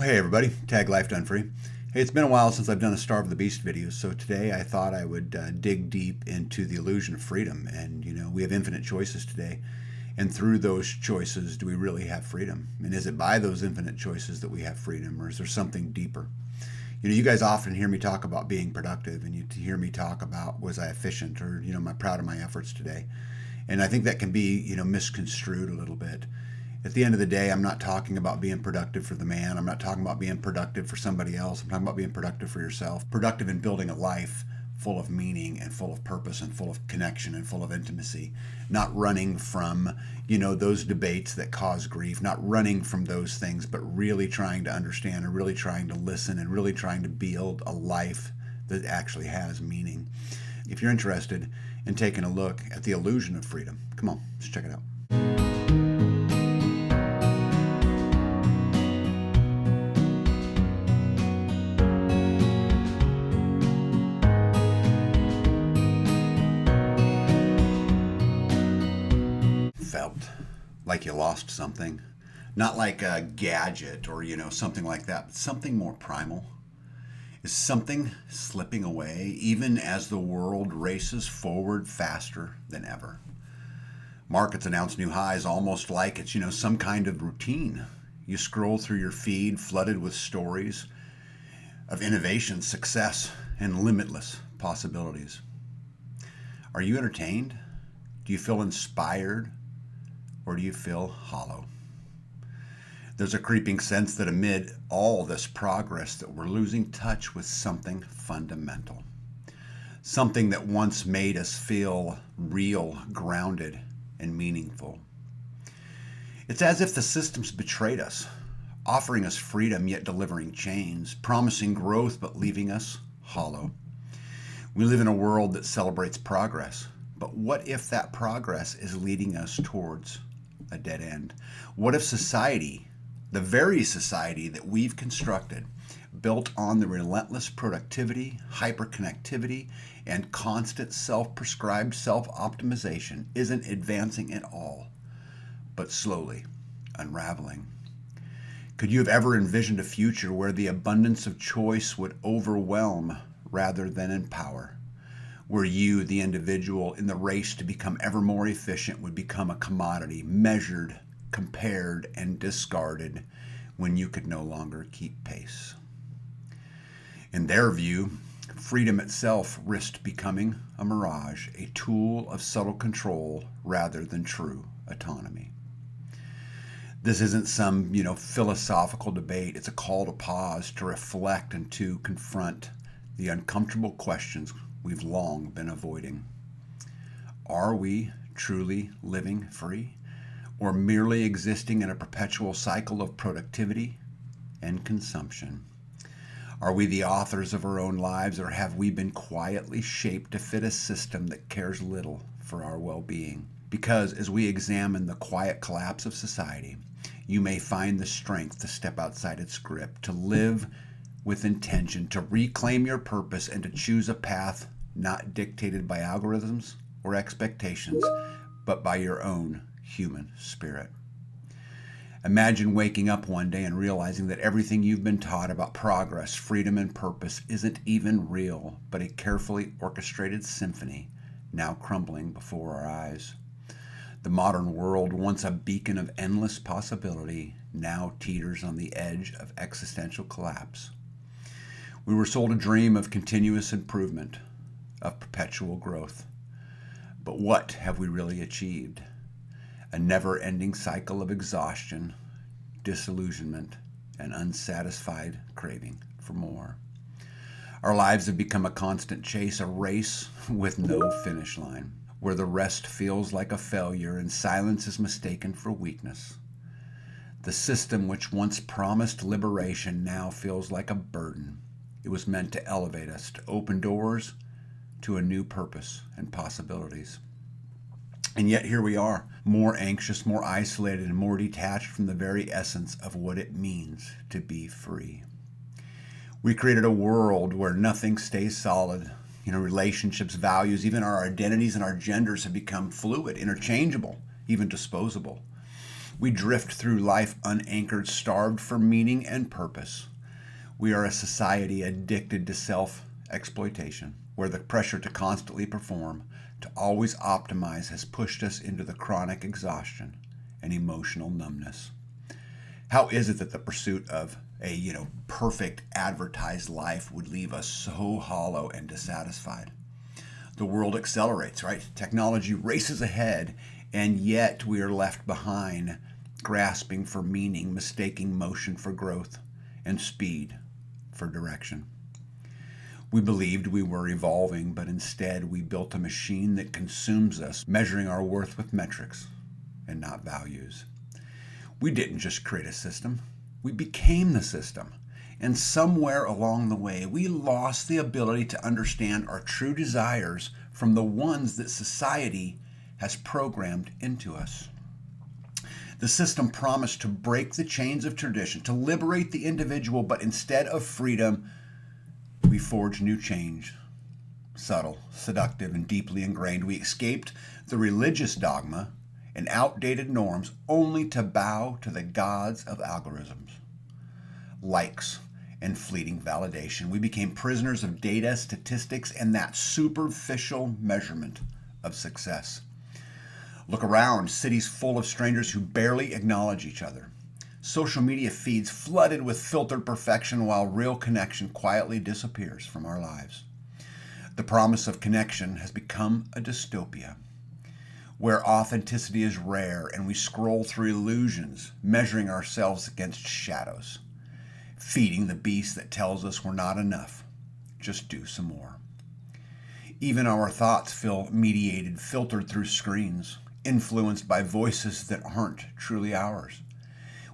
Well, hey everybody, Tag Life Done Free. Hey, it's been a while since I've done a Starve the Beast video, so today I thought I would dig deep into the illusion of freedom. And we have infinite choices today, and through those choices, do we really have freedom? And is it by those infinite choices that we have freedom, or is there something deeper? You guys often hear me talk about being productive, and you hear me talk about, was I efficient, or am I proud of my efforts today? And I think that can be misconstrued a little bit. At the end of the day, I'm not talking about being productive for the man. I'm not talking about being productive for somebody else. I'm talking about being productive for yourself. Productive in building a life full of meaning and full of purpose and full of connection and full of intimacy. Not running from, those debates that cause grief. Not running from those things, but really trying to understand and really trying to listen and really trying to build a life that actually has meaning. If you're interested in taking a look at the illusion of freedom, come on, let's check it out. Felt like you lost something, not like a gadget or something like that, but something more primal. Is something slipping away even as the world races forward faster than ever? Markets announce new highs almost like it's some kind of routine. You scroll through your feed flooded with stories of innovation, success, and limitless possibilities. Are you entertained? Do you feel inspired? Or do you feel hollow? There's a creeping sense that amid all this progress that we're losing touch with something fundamental. Something that once made us feel real, grounded, and meaningful. It's as if the system's betrayed us, offering us freedom yet delivering chains, promising growth but leaving us hollow. We live in a world that celebrates progress, but what if that progress is leading us towards a dead end? What if society, the very society that we've constructed, built on the relentless productivity, hyperconnectivity, and constant self-prescribed self-optimization, isn't advancing at all, but slowly unraveling? Could you have ever envisioned a future where the abundance of choice would overwhelm rather than empower? Where you, the individual, in the race to become ever more efficient would become a commodity, measured, compared, and discarded when you could no longer keep pace. In their view, freedom itself risked becoming a mirage, a tool of subtle control rather than true autonomy. This isn't some, philosophical debate. It's a call to pause, to reflect, and to confront the uncomfortable questions we've long been avoiding. Are we truly living free, or merely existing in a perpetual cycle of productivity and consumption? Are we the authors of our own lives, or have we been quietly shaped to fit a system that cares little for our well-being? Because as we examine the quiet collapse of society, you may find the strength to step outside its grip, to live with intention, to reclaim your purpose, and to choose a path not dictated by algorithms or expectations, but by your own human spirit. Imagine waking up one day and realizing that everything you've been taught about progress, freedom, and purpose isn't even real, but a carefully orchestrated symphony now crumbling before our eyes. The modern world, once a beacon of endless possibility, now teeters on the edge of existential collapse. We were sold a dream of continuous improvement, of perpetual growth. But what have we really achieved? A never-ending cycle of exhaustion, disillusionment, and unsatisfied craving for more. Our lives have become a constant chase, a race with no finish line, where the rest feels like a failure and silence is mistaken for weakness. The system which once promised liberation now feels like a burden. It was meant to elevate us, to open doors to a new purpose and possibilities. And yet here we are, more anxious, more isolated, and more detached from the very essence of what it means to be free. We created a world where nothing stays solid. Relationships, values, even our identities and our genders have become fluid, interchangeable, even disposable. We drift through life unanchored, starved for meaning and purpose. We are a society addicted to self-exploitation, where the pressure to constantly perform, to always optimize, has pushed us into the chronic exhaustion and emotional numbness. How is it that the pursuit of a perfect advertised life would leave us so hollow and dissatisfied? The world accelerates, right? Technology races ahead, and yet we are left behind, grasping for meaning, mistaking motion for growth, and speed for direction. We believed we were evolving, but instead we built a machine that consumes us, measuring our worth with metrics and not values. We didn't just create a system, we became the system. And somewhere along the way, we lost the ability to understand our true desires from the ones that society has programmed into us. The system promised to break the chains of tradition, to liberate the individual, but instead of freedom, we forged new change. Subtle, seductive, and deeply ingrained, we escaped the religious dogma and outdated norms only to bow to the gods of algorithms, likes, and fleeting validation. We became prisoners of data, statistics, and that superficial measurement of success. Look around, cities full of strangers who barely acknowledge each other. Social media feeds flooded with filtered perfection while real connection quietly disappears from our lives. The promise of connection has become a dystopia, where authenticity is rare and we scroll through illusions, measuring ourselves against shadows, feeding the beast that tells us we're not enough. Just do some more. Even our thoughts feel mediated, filtered through screens, influenced by voices that aren't truly ours.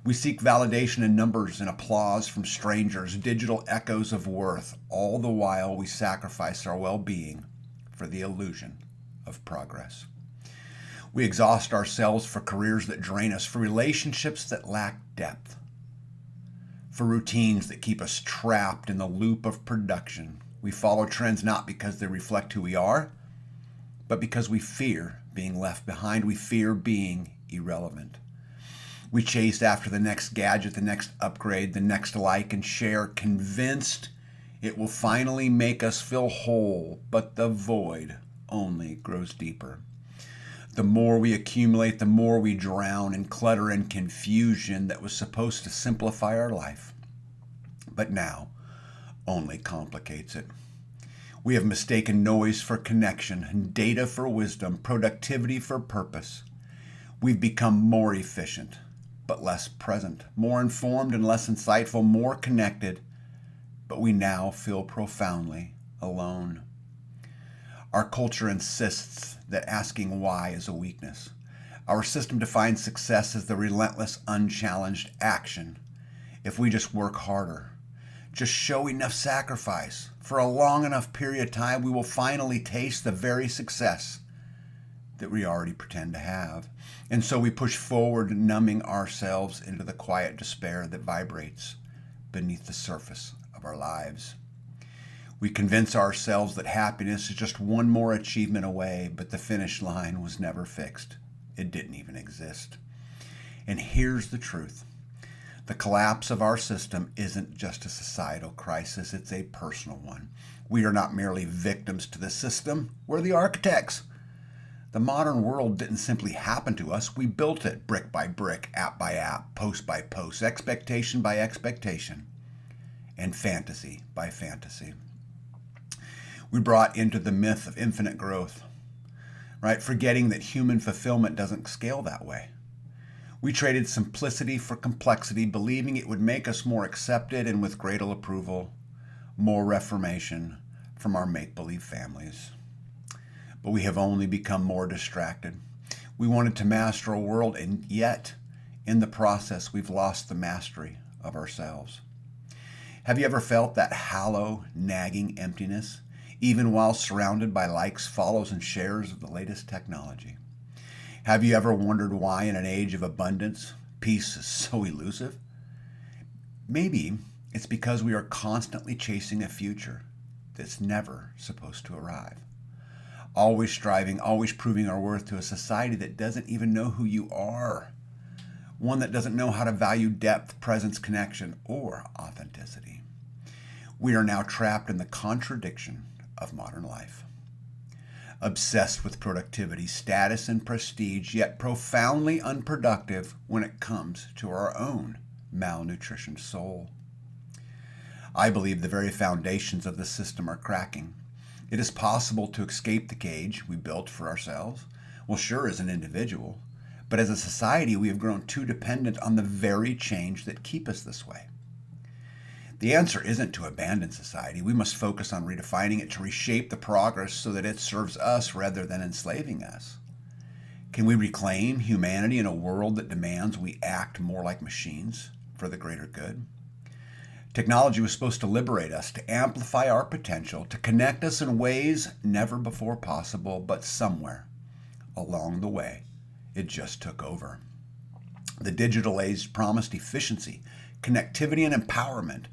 We seek validation in numbers and applause from strangers, digital echoes of worth. All the while we sacrifice our well-being for the illusion of progress. We exhaust ourselves for careers that drain us, for relationships that lack depth, for routines that keep us trapped in the loop of production. We follow trends not because they reflect who we are, but because we fear being left behind. We fear being irrelevant. We chase after the next gadget, the next upgrade, the next like and share, convinced it will finally make us feel whole, but the void only grows deeper. The more we accumulate, the more we drown in clutter and confusion that was supposed to simplify our life, but now only complicates it. We have mistaken noise for connection, and data for wisdom, productivity for purpose. We've become more efficient, but less present, more informed and less insightful, more connected, but we now feel profoundly alone. Our culture insists that asking why is a weakness. Our system defines success as the relentless, unchallenged action. If we just work harder, just show enough sacrifice, for a long enough period of time, we will finally taste the very success that we already pretend to have. And so we push forward, numbing ourselves into the quiet despair that vibrates beneath the surface of our lives. We convince ourselves that happiness is just one more achievement away, but the finish line was never fixed. It didn't even exist. And here's the truth. The collapse of our system isn't just a societal crisis, it's a personal one. We are not merely victims to the system, we're the architects. The modern world didn't simply happen to us, we built it brick by brick, app by app, post by post, expectation by expectation, and fantasy by fantasy. We brought into the myth of infinite growth, right? Forgetting that human fulfillment doesn't scale that way. We traded simplicity for complexity, believing it would make us more accepted and with greater approval, more reformation from our make-believe families. But we have only become more distracted. We wanted to master a world, and yet, in the process, we've lost the mastery of ourselves. Have you ever felt that hollow, nagging emptiness, even while surrounded by likes, follows, and shares of the latest technology? Have you ever wondered why in an age of abundance, peace is so elusive? Maybe it's because we are constantly chasing a future that's never supposed to arrive. Always striving, always proving our worth to a society that doesn't even know who you are. one that doesn't know how to value depth, presence, connection, or authenticity. We are now trapped in the contradiction of modern life. Obsessed with productivity, status, and prestige, yet profoundly unproductive when it comes to our own malnutritioned soul. I believe the very foundations of the system are cracking. It is possible to escape the cage we built for ourselves. Well, sure, as an individual, but as a society, we have grown too dependent on the very change that keep us this way. The answer isn't to abandon society. We must focus on redefining it to reshape the progress so that it serves us rather than enslaving us. Can we reclaim humanity in a world that demands we act more like machines for the greater good? Technology was supposed to liberate us, to amplify our potential, to connect us in ways never before possible, but somewhere along the way, it just took over. The digital age promised efficiency, connectivity, and empowerment,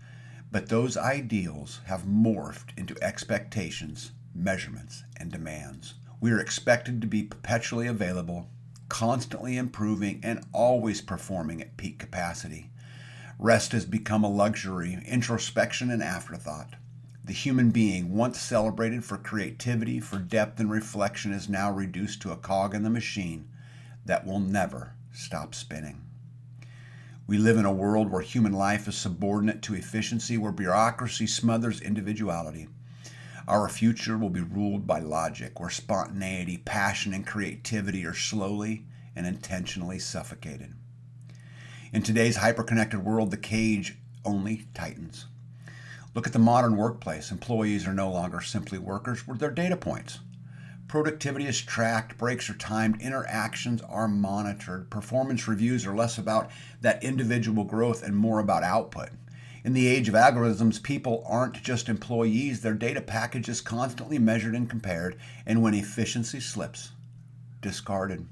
but those ideals have morphed into expectations, measurements, and demands. We are expected to be perpetually available, constantly improving, and always performing at peak capacity. Rest has become a luxury, introspection an afterthought. The human being, once celebrated for creativity, for depth and reflection, is now reduced to a cog in the machine that will never stop spinning. We live in a world where human life is subordinate to efficiency, where bureaucracy smothers individuality. Our future will be ruled by logic, where spontaneity, passion, and creativity are slowly and intentionally suffocated. In today's hyper-connected world, the cage only tightens. Look at the modern workplace. Employees are no longer simply workers, they're data points. Productivity is tracked, breaks are timed, interactions are monitored. Performance reviews are less about that individual growth and more about output. In the age of algorithms, people aren't just employees. Their data package is constantly measured and compared, and when efficiency slips, discarded.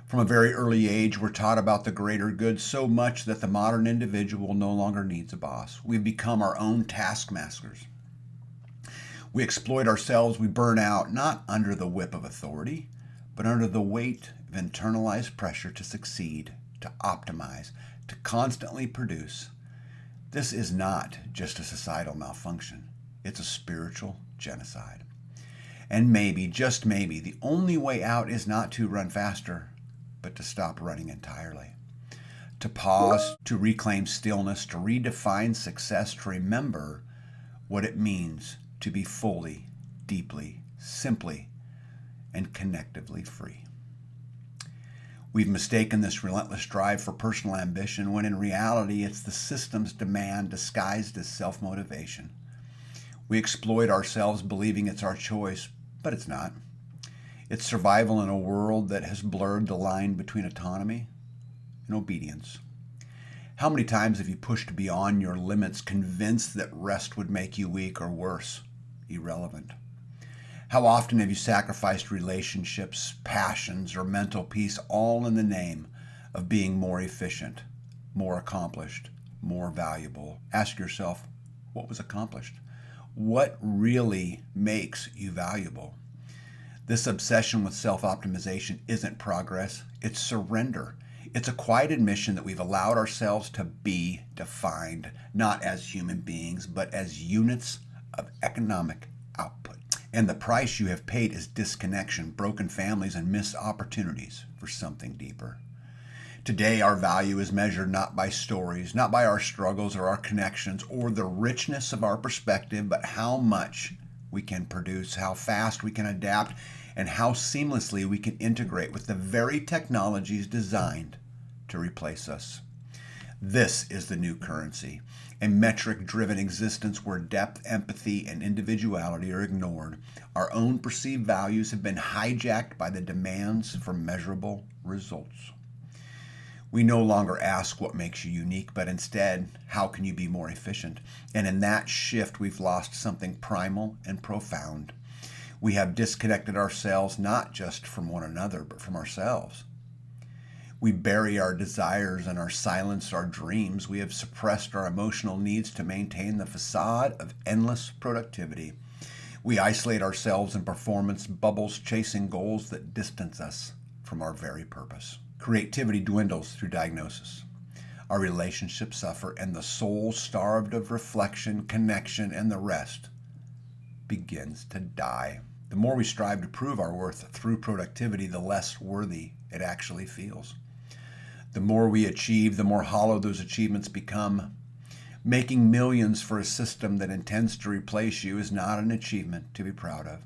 From a very early age, we're taught about the greater good so much that the modern individual no longer needs a boss. We've become our own taskmasters. We exploit ourselves, we burn out, not under the whip of authority, but under the weight of internalized pressure to succeed, to optimize, to constantly produce. This is not just a societal malfunction. It's a spiritual genocide. And maybe, just maybe, the only way out is not to run faster, but to stop running entirely. To pause, to reclaim stillness, to redefine success, to remember what it means to be fully, deeply, simply, and connectively free. We've mistaken this relentless drive for personal ambition when in reality it's the system's demand disguised as self-motivation. We exploit ourselves believing it's our choice, but it's not. It's survival in a world that has blurred the line between autonomy and obedience. How many times have you pushed beyond your limits, convinced that rest would make you weak, or worse, irrelevant? How often have you sacrificed relationships, passions, or mental peace, all in the name of being more efficient, more accomplished, more valuable? Ask yourself, what was accomplished? What really makes you valuable? This obsession with self-optimization isn't progress, it's surrender. It's a quiet admission that we've allowed ourselves to be defined, not as human beings, but as units of economic output. And the price you have paid is disconnection, broken families, and missed opportunities for something deeper. Today, our value is measured not by stories, not by our struggles or our connections, or the richness of our perspective, but how much we can produce, how fast we can adapt, and how seamlessly we can integrate with the very technologies designed to replace us. This is the new currency, a metric-driven existence where depth, empathy, and individuality are ignored. Our own perceived values have been hijacked by the demands for measurable results. We no longer ask what makes you unique, but instead, how can you be more efficient? And in that shift, we've lost something primal and profound. We have disconnected ourselves not just from one another, but from ourselves. We bury our desires and silence our dreams. We have suppressed our emotional needs to maintain the facade of endless productivity. We isolate ourselves in performance bubbles, chasing goals that distance us from our very purpose. Creativity dwindles through diagnosis. Our relationships suffer, and the soul, starved of reflection, connection, and the rest, begins to die. The more we strive to prove our worth through productivity, the less worthy it actually feels. The more we achieve, the more hollow those achievements become. Making millions for a system that intends to replace you is not an achievement to be proud of.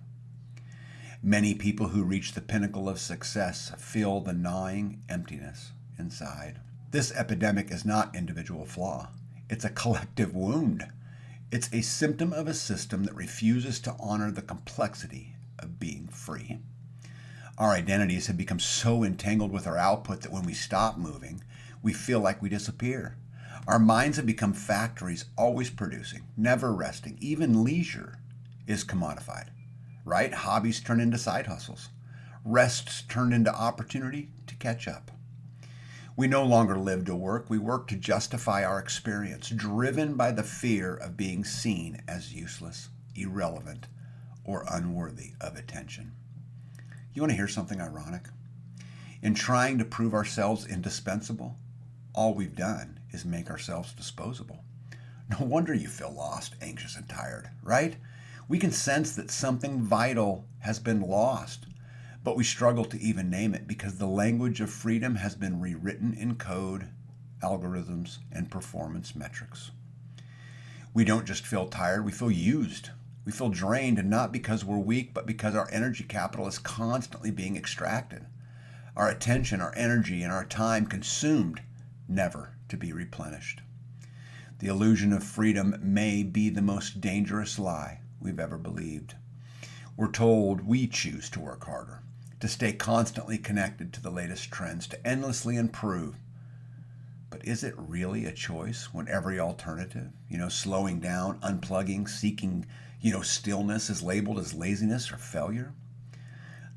Many people who reach the pinnacle of success feel the gnawing emptiness inside. This epidemic is not individual flaw. It's a collective wound. It's a symptom of a system that refuses to honor the complexity of being free. Our identities have become so entangled with our output that when we stop moving, we feel like we disappear. Our minds have become factories, always producing, never resting. Even leisure is commodified, right? Hobbies turn into side hustles. Rests turn into opportunity to catch up. We no longer live to work. We work to justify our experience, driven by the fear of being seen as useless, irrelevant, or unworthy of attention. You want to hear something ironic? In trying to prove ourselves indispensable, all we've done is make ourselves disposable. No wonder you feel lost, anxious, and tired, right? We can sense that something vital has been lost, but we struggle to even name it because the language of freedom has been rewritten in code, algorithms, and performance metrics. We don't just feel tired, we feel used. We feel drained, and not because we're weak, but because our energy capital is constantly being extracted. Our attention, our energy, and our time consumed, never to be replenished. The illusion of freedom may be the most dangerous lie we've ever believed. We're told we choose to work harder, to stay constantly connected to the latest trends, to endlessly improve. But is it really a choice when every alternative, slowing down, unplugging, seeking, stillness is labeled as laziness or failure?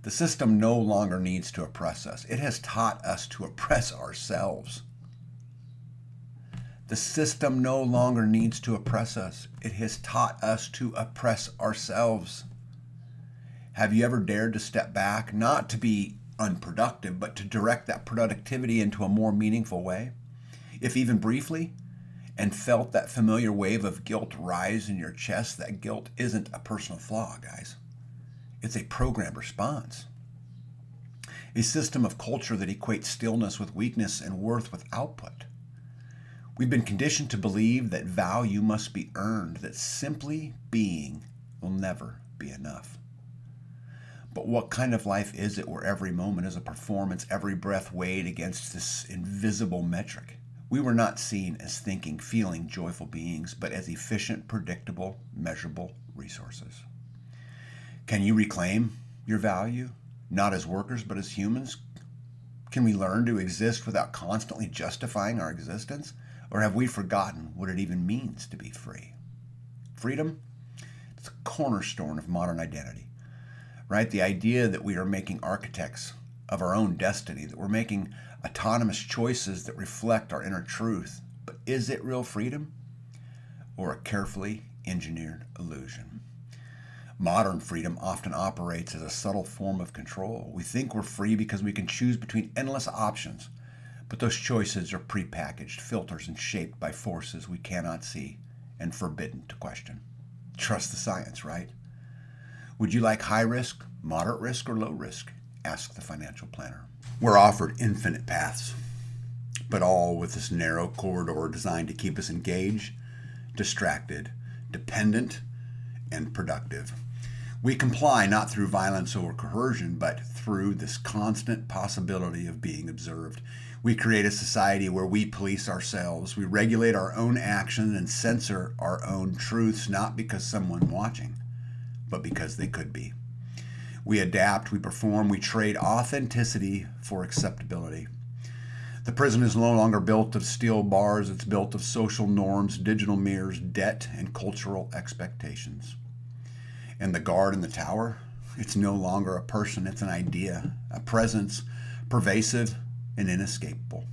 The system no longer needs to oppress us. It has taught us to oppress ourselves. The system no longer needs to oppress us. It has taught us to oppress ourselves. Have you ever dared to step back, not to be unproductive, but to direct that productivity into a more meaningful way, if even briefly, and felt that familiar wave of guilt rise in your chest? That guilt isn't a personal flaw, guys. It's a programmed response. A system of culture that equates stillness with weakness and worth with output. We've been conditioned to believe that value must be earned, that simply being will never be enough. But what kind of life is it where every moment is a performance, every breath weighed against this invisible metric? We were not seen as thinking, feeling, joyful beings, but as efficient, predictable, measurable resources. Can you reclaim your value, not as workers, but as humans? Can we learn to exist without constantly justifying our existence? Or have we forgotten what it even means to be free? Freedom? It's a cornerstone of modern identity, right? The idea that we are making architects of our own destiny, that we're making autonomous choices that reflect our inner truth. But is it real freedom or a carefully engineered illusion? Modern freedom often operates as a subtle form of control. We think we're free because we can choose between endless options, but those choices are prepackaged filters and shaped by forces we cannot see and forbidden to question. Trust the science, right? Would you like high risk, moderate risk, or low risk? Ask the financial planner. We're offered infinite paths, but all with this narrow corridor designed to keep us engaged, distracted, dependent, and productive. We comply not through violence or coercion, but through this constant possibility of being observed. We create a society where we police ourselves. We regulate our own actions and censor our own truths, not because someone's watching, but because they could be. We adapt, we perform, we trade authenticity for acceptability. The prison is no longer built of steel bars, it's built of social norms, digital mirrors, debt, and cultural expectations. And the guard in the tower, it's no longer a person, it's an idea, a presence, pervasive and inescapable.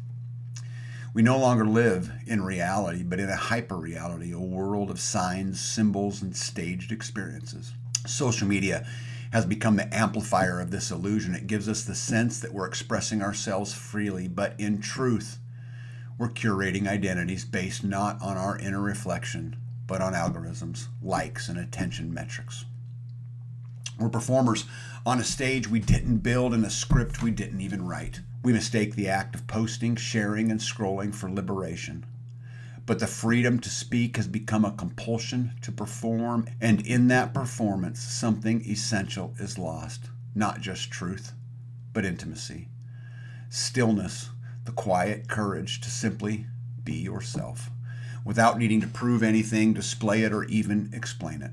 We no longer live in reality, but in a hyper-reality, a world of signs, symbols, and staged experiences. Social media has become the amplifier of this illusion. It gives us the sense that we're expressing ourselves freely, but in truth, we're curating identities based not on our inner reflection, but on algorithms, likes, and attention metrics. We're performers on a stage we didn't build and a script we didn't even write. We mistake the act of posting, sharing, and scrolling for liberation. But the freedom to speak has become a compulsion to perform, and in that performance, something essential is lost. Not just truth, but intimacy. Stillness, the quiet courage to simply be yourself, without needing to prove anything, display it, or even explain it.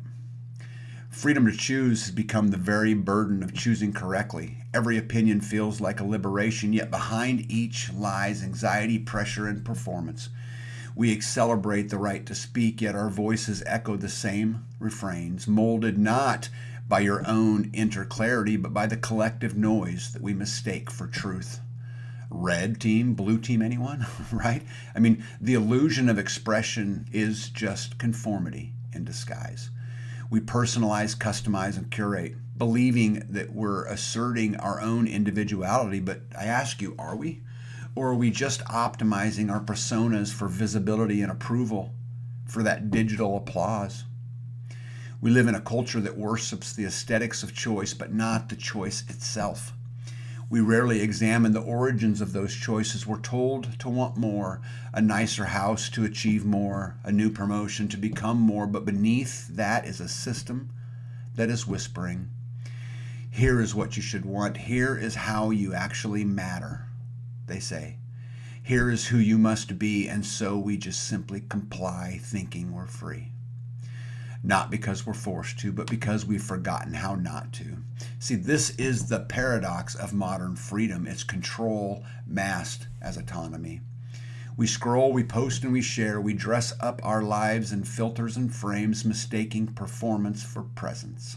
Freedom to choose has become the very burden of choosing correctly. Every opinion feels like a liberation, yet behind each lies anxiety, pressure, and performance. We celebrate the right to speak, yet our voices echo the same refrains, molded not by your own inner clarity, but by the collective noise that we mistake for truth. Red team, blue team, anyone? Right? I mean, the illusion of expression is just conformity in disguise. We personalize, customize, and curate, believing that we're asserting our own individuality. But I ask you, are we? Or are we just optimizing our personas for visibility and approval, for that digital applause? We live in a culture that worships the aesthetics of choice, but not the choice itself. We rarely examine the origins of those choices. We're told to want more, a nicer house to achieve more, a new promotion to become more, but beneath that is a system that is whispering, here is what you should want, here is how you actually matter, they say. Here is who you must be, and so we just simply comply, thinking we're free. Not because we're forced to, but because we've forgotten how not to. See, this is the paradox of modern freedom. It's control masked as autonomy. We scroll, we post, and we share. We dress up our lives in filters and frames, mistaking performance for presence.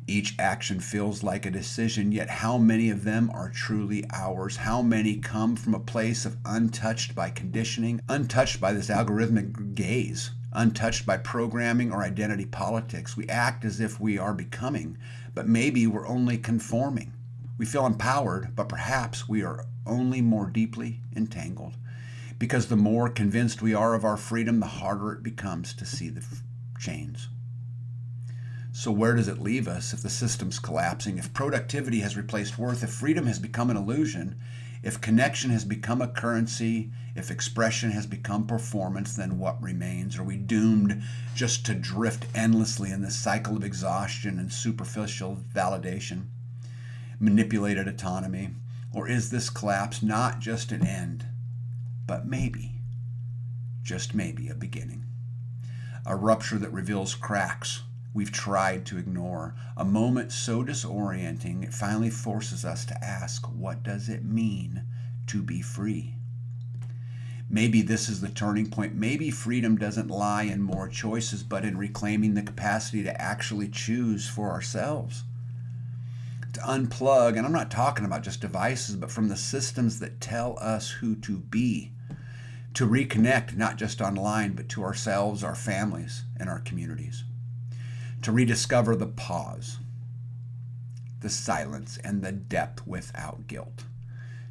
Each action feels like a decision, yet how many of them are truly ours? How many come from a place of untouched by conditioning, untouched by this algorithmic gaze? Untouched by programming or identity politics. We act as if we are becoming, but maybe we're only conforming. We feel empowered, but perhaps we are only more deeply entangled. Because the more convinced we are of our freedom, the harder it becomes to see the chains. So where does it leave us if the system's collapsing, if productivity has replaced worth, if freedom has become an illusion, if connection has become a currency, if expression has become performance, then what remains? Are we doomed just to drift endlessly in this cycle of exhaustion and superficial validation, manipulated autonomy? Or is this collapse not just an end, but maybe, just maybe, a beginning? A rupture that reveals cracks we've tried to ignore, a moment so disorienting it finally forces us to ask, what does it mean to be free? Maybe this is the turning point. Maybe freedom doesn't lie in more choices, but in reclaiming the capacity to actually choose for ourselves. To unplug, and I'm not talking about just devices, but from the systems that tell us who to be. To reconnect, not just online, but to ourselves, our families, and our communities. To rediscover the pause, the silence, and the depth without guilt.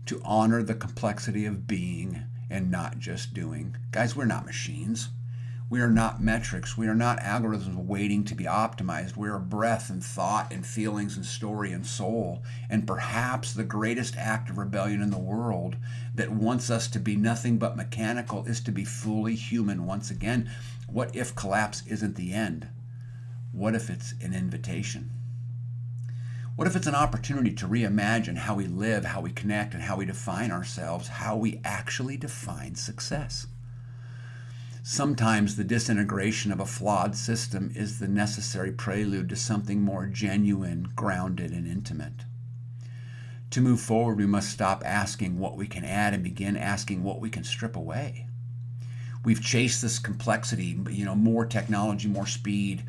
To honor the complexity of being and not just doing. Guys, we're not machines. We are not metrics. We are not algorithms waiting to be optimized. We are breath and thought and feelings and story and soul. And perhaps the greatest act of rebellion in the world that wants us to be nothing but mechanical is to be fully human once again. What if collapse isn't the end? What if it's an invitation? What if it's an opportunity to reimagine how we live, how we connect, and how we define ourselves, how we actually define success? Sometimes the disintegration of a flawed system is the necessary prelude to something more genuine, grounded, and intimate. To move forward, we must stop asking what we can add and begin asking what we can strip away. We've chased this complexity, more technology, more speed,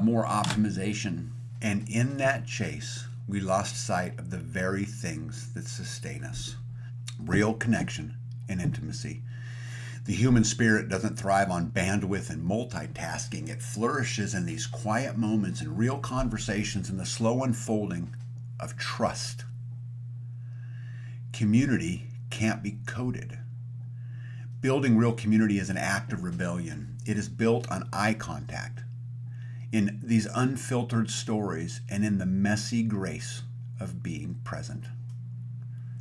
more optimization. And in that chase, we lost sight of the very things that sustain us. Real connection and intimacy. The human spirit doesn't thrive on bandwidth and multitasking. It flourishes in these quiet moments and real conversations and the slow unfolding of trust. Community can't be coded. Building real community is an act of rebellion. It is built on eye contact, in these unfiltered stories, and in the messy grace of being present.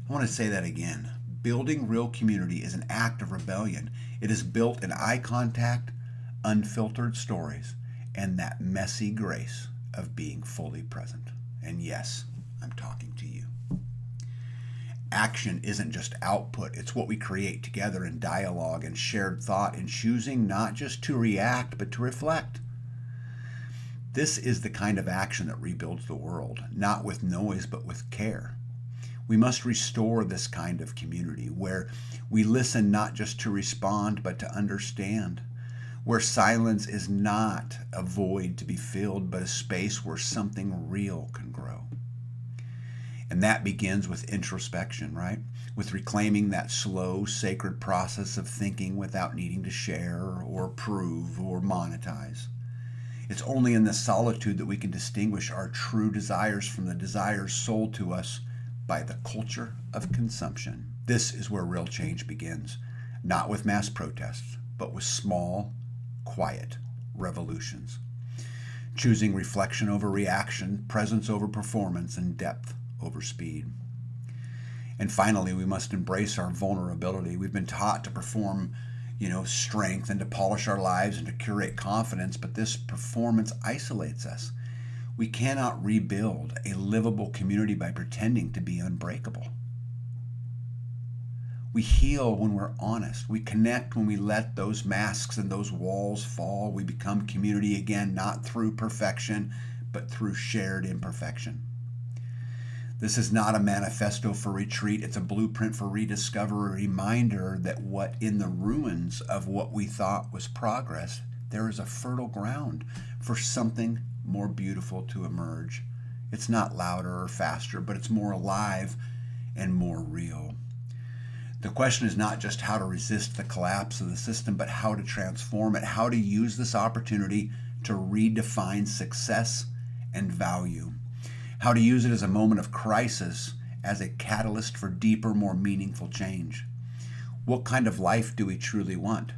I want to say that again. Building real community is an act of rebellion. It is built in eye contact, unfiltered stories, and that messy grace of being fully present. And yes, I'm talking to you. Action isn't just output, it's what we create together in dialogue and shared thought, in choosing not just to react, but to reflect. This is the kind of action that rebuilds the world, not with noise, but with care. We must restore this kind of community where we listen not just to respond, but to understand, where silence is not a void to be filled, but a space where something real can grow. And that begins with introspection, right? With reclaiming that slow, sacred process of thinking without needing to share or prove or monetize. It's only in the solitude that we can distinguish our true desires from the desires sold to us by the culture of consumption. This is where real change begins, not with mass protests, but with small, quiet revolutions. Choosing reflection over reaction, presence over performance, and depth over speed. And finally, we must embrace our vulnerability. We've been taught to perform, strength and to polish our lives and to curate confidence, but this performance isolates us. We cannot rebuild a livable community by pretending to be unbreakable. We heal when we're honest. We connect when we let those masks and those walls fall. We become community again, not through perfection, but through shared imperfection. This is not a manifesto for retreat. It's a blueprint for rediscovery, a reminder that what in the ruins of what we thought was progress, there is a fertile ground for something more beautiful to emerge. It's not louder or faster, but it's more alive and more real. The question is not just how to resist the collapse of the system, but how to transform it, how to use this opportunity to redefine success and value. How to use it as a moment of crisis, as a catalyst for deeper, more meaningful change. What kind of life do we truly want?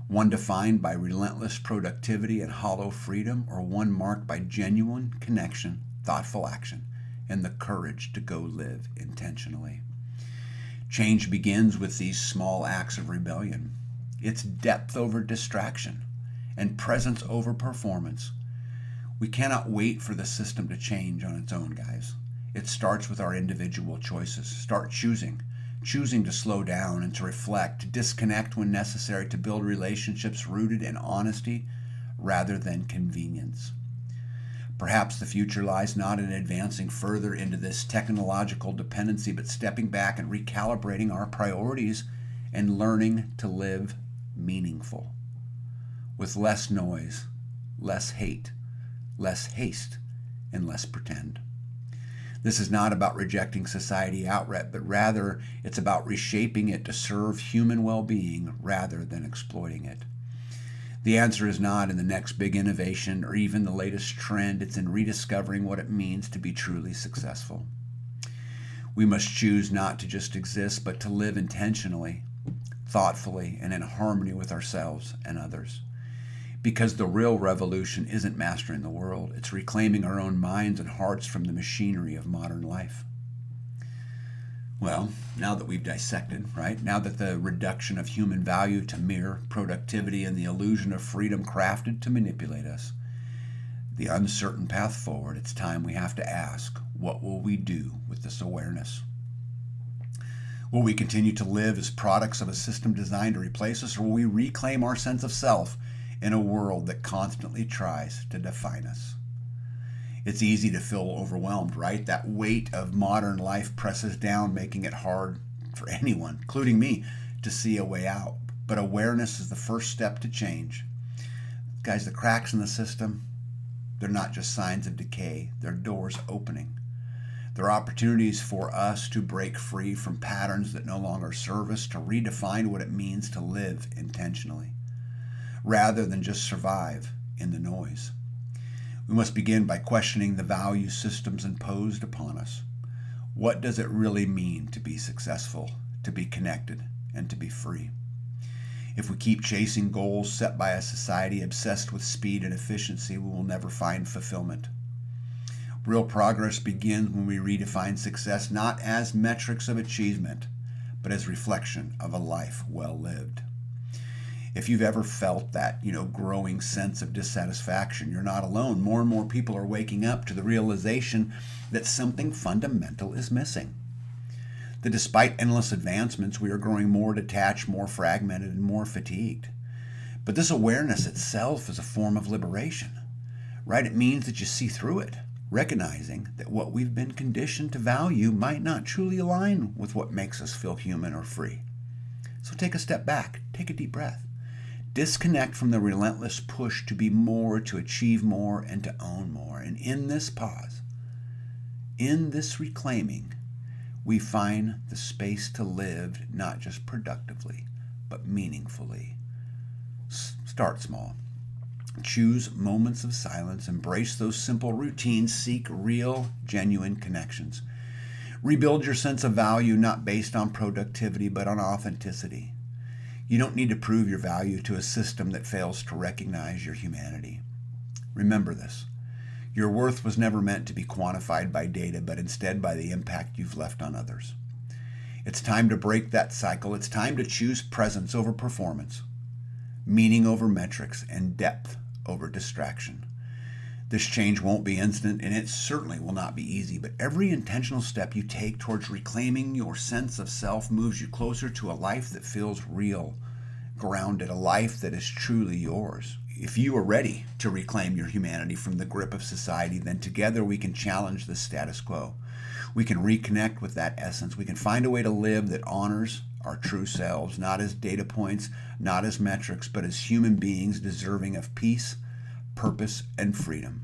One defined by relentless productivity and hollow freedom, or one marked by genuine connection, thoughtful action, and the courage to go live intentionally? Change begins with these small acts of rebellion. It's depth over distraction and presence over performance. We cannot wait for the system to change on its own, guys. It starts with our individual choices. Start choosing to slow down and to reflect, to disconnect when necessary, to build relationships rooted in honesty rather than convenience. Perhaps the future lies not in advancing further into this technological dependency, but stepping back and recalibrating our priorities and learning to live meaningful, with less noise, less hate, less haste, and less pretend. This is not about rejecting society outright, but rather it's about reshaping it to serve human well-being rather than exploiting it. The answer is not in the next big innovation or even the latest trend. It's in rediscovering what it means to be truly successful. We must choose not to just exist, but to live intentionally, thoughtfully, and in harmony with ourselves and others. Because the real revolution isn't mastering the world, it's reclaiming our own minds and hearts from the machinery of modern life. Well, now that we've dissected, right? Now that the reduction of human value to mere productivity and the illusion of freedom crafted to manipulate us, the uncertain path forward, it's time we have to ask, what will we do with this awareness? Will we continue to live as products of a system designed to replace us, or will we reclaim our sense of self in a world that constantly tries to define us? It's easy to feel overwhelmed, right? That weight of modern life presses down, making it hard for anyone, including me, to see a way out. But awareness is the first step to change. Guys, the cracks in the system, they're not just signs of decay, they're doors opening. There are opportunities for us to break free from patterns that no longer serve us, to redefine what it means to live intentionally, rather than just survive in the noise. We must begin by questioning the value systems imposed upon us. What does it really mean to be successful, to be connected, and to be free? If we keep chasing goals set by a society obsessed with speed and efficiency, we will never find fulfillment. Real progress begins when we redefine success not as metrics of achievement, but as reflection of a life well lived. If you've ever felt that, growing sense of dissatisfaction, you're not alone. More and more people are waking up to the realization that something fundamental is missing. That despite endless advancements, we are growing more detached, more fragmented, and more fatigued. But this awareness itself is a form of liberation, right? It means that you see through it, recognizing that what we've been conditioned to value might not truly align with what makes us feel human or free. So take a step back, take a deep breath. Disconnect from the relentless push to be more, to achieve more, and to own more. And in this pause, in this reclaiming, we find the space to live not just productively, but meaningfully. Start small. Choose moments of silence. Embrace those simple routines. Seek real, genuine connections. Rebuild your sense of value not based on productivity, but on authenticity. You don't need to prove your value to a system that fails to recognize your humanity. Remember this. Your worth was never meant to be quantified by data, but instead by the impact you've left on others. It's time to break that cycle. It's time to choose presence over performance, meaning over metrics, and depth over distraction. This change won't be instant, and it certainly will not be easy, but every intentional step you take towards reclaiming your sense of self moves you closer to a life that feels real, grounded, a life that is truly yours. If you are ready to reclaim your humanity from the grip of society, then together we can challenge the status quo. We can reconnect with that essence. We can find a way to live that honors our true selves, not as data points, not as metrics, but as human beings deserving of peace, purpose, and freedom.